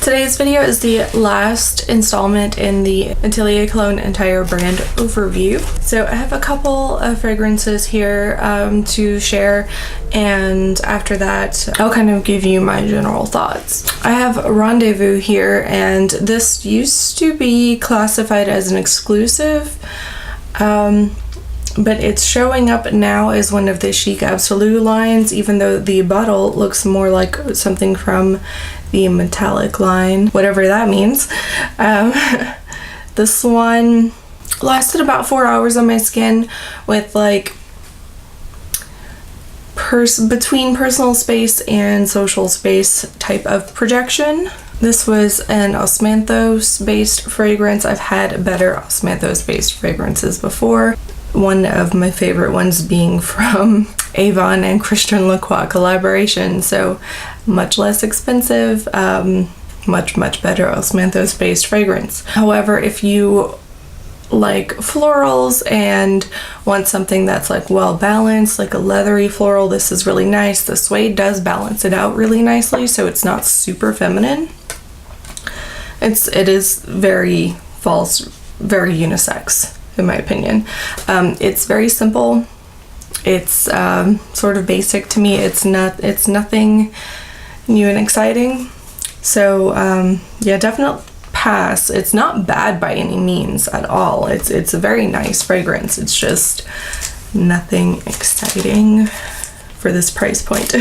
Today's video is the last installment in the Atelier Cologne entire brand overview. So I have a couple of fragrances here to share, and after that I'll kind of give you my general thoughts. I have Rendezvous here, and this used to be classified as an exclusive, but it's showing up now as one of the Chic Absolute lines, even though the bottle looks more like something from the metallic line, whatever that means. This one lasted about 4 hours on my skin with like between personal space and social space type of projection. This was an osmanthus based fragrance. I've had better osmanthus based fragrances before. One of my favorite ones being from Avon and Christian Lacroix collaboration, so much less expensive, much better osmanthus based fragrance. However, if you like florals and want something that's like well balanced, like a leathery floral, this is really nice. The suede does balance it out really nicely, so it's not super feminine. It is very false, very unisex in my opinion. It's very simple. It's sort of basic to me. It's nothing new and exciting. So yeah, definite pass. It's not bad by any means at all. It's a very nice fragrance. It's just nothing exciting for this price point.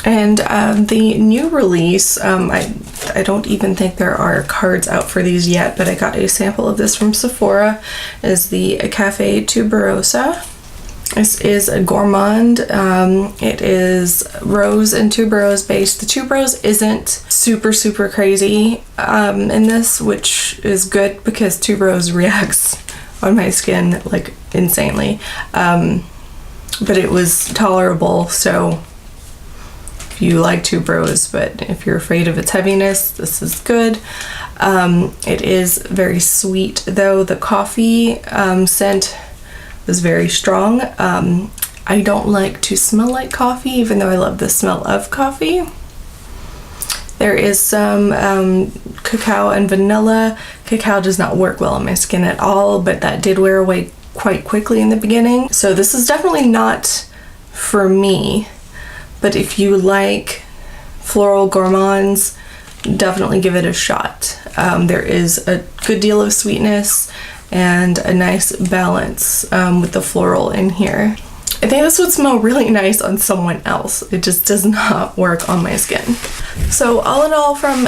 And the new release, I don't even think there are cards out for these yet, but I got a sample of this from Sephora, is the Cafe Tuberosa. This is a gourmand. It is rose and tuberose based. The tuberose isn't super crazy in this, which is good because tuberose reacts on my skin like insanely. But it was tolerable, so if you like tuberose, but if you're afraid of its heaviness, this is good. It is very sweet though. The coffee scent was very strong. I don't like to smell like coffee, even though I love the smell of coffee. There is some cacao and vanilla. Cacao does not work well on my skin at all, but that did wear away quite quickly in the beginning. So this is definitely not for me, but if you like floral gourmands, definitely give it a shot. There is a good deal of sweetness and a nice balance with the floral in here. I think this would smell really nice on someone else. It just does not work on my skin. So all in all, from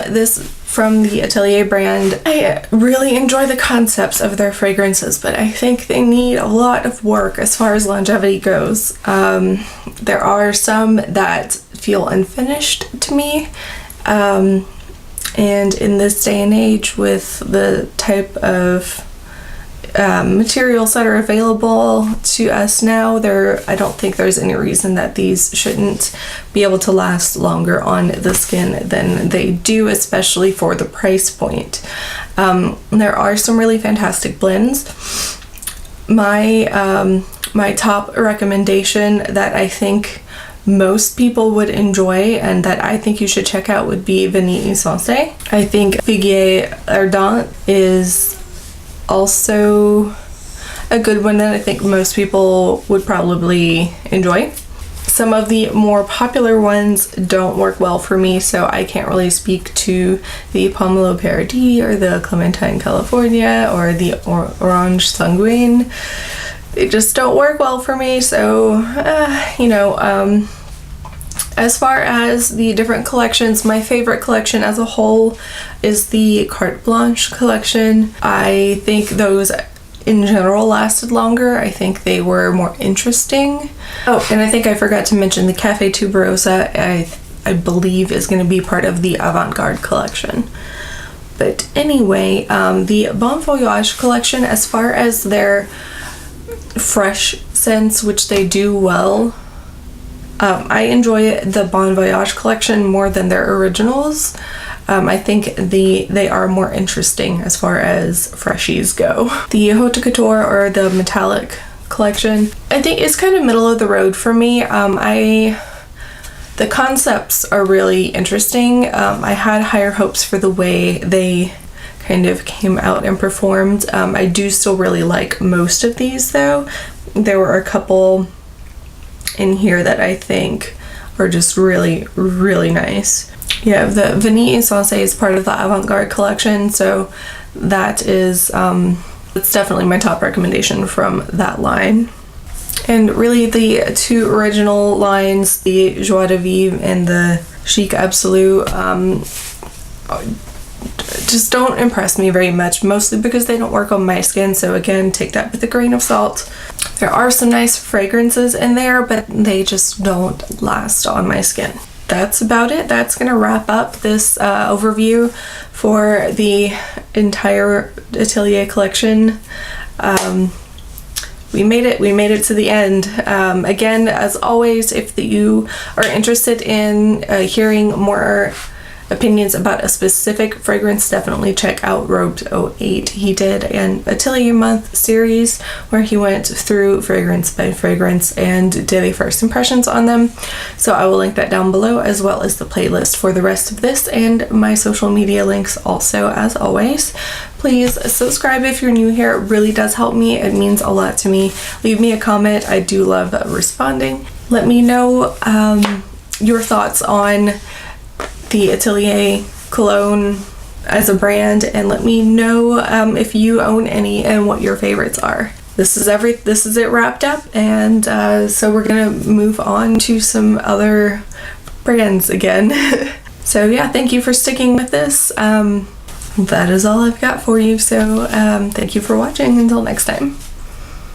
the Atelier brand, I really enjoy the concepts of their fragrances, but I think they need a lot of work as far as longevity goes. There are some that feel unfinished to me, and in this day and age with the type of materials that are available to us now, I don't think there's any reason that these shouldn't be able to last longer on the skin than they do, especially for the price point. There are some really fantastic blends. My top recommendation that I think most people would enjoy and that I think you should check out would be Vanille Essence. I think Figuier Ardent is also a good one that I think most people would probably enjoy. Some of the more popular ones don't work well for me, so I can't really speak to the Pomelo Paradis or the Clementine California or the Orange Sanguine. They just don't work well for me, so as far as the different collections, my favorite collection as a whole is the Carte Blanche collection. I think those in general lasted longer. I think they were more interesting. Oh, and I think I forgot to mention the Cafe Tuberosa, I believe is going to be part of the Avant-Garde collection. But anyway, the Bon Voyage collection, as far as their fresh scents, which they do well, I enjoy the Bon Voyage collection more than their originals. I think they are more interesting as far as freshies go. The Haute Couture or the metallic collection, I think it's kind of middle of the road for me. I The concepts are really interesting. I had higher hopes for the way they kind of came out and performed. I do still really like most of these though. There were a couple in here that I think are just really, really nice. Yeah, the Vanille Sensé is part of the Avant-Garde collection, so that is, it's definitely my top recommendation from that line. And really the two original lines, the Joie de Vivre and the Chic Absolu, just don't impress me very much, mostly because they don't work on my skin, so again, take that with a grain of salt. There are some nice fragrances in there, but they just don't last on my skin. That's about it. That's gonna wrap up this overview for the entire Atelier collection. We made it to the end. Again, as always, if you are interested in hearing more opinions about a specific fragrance, definitely check out Robed 08. He did an Atelier Month series where he went through fragrance by fragrance and did a first impressions on them. So I will link that down below, as well as the playlist for the rest of this and my social media links also, as always. Please subscribe if you're new here. It really does help me. It means a lot to me. Leave me a comment. I do love responding. Let me know your thoughts on the Atelier Cologne as a brand, and let me know if you own any and what your favorites are. This is it wrapped up, and so we're gonna move on to some other brands again. So yeah, thank you for sticking with this. That is all I've got for you, so thank you for watching. Until next time.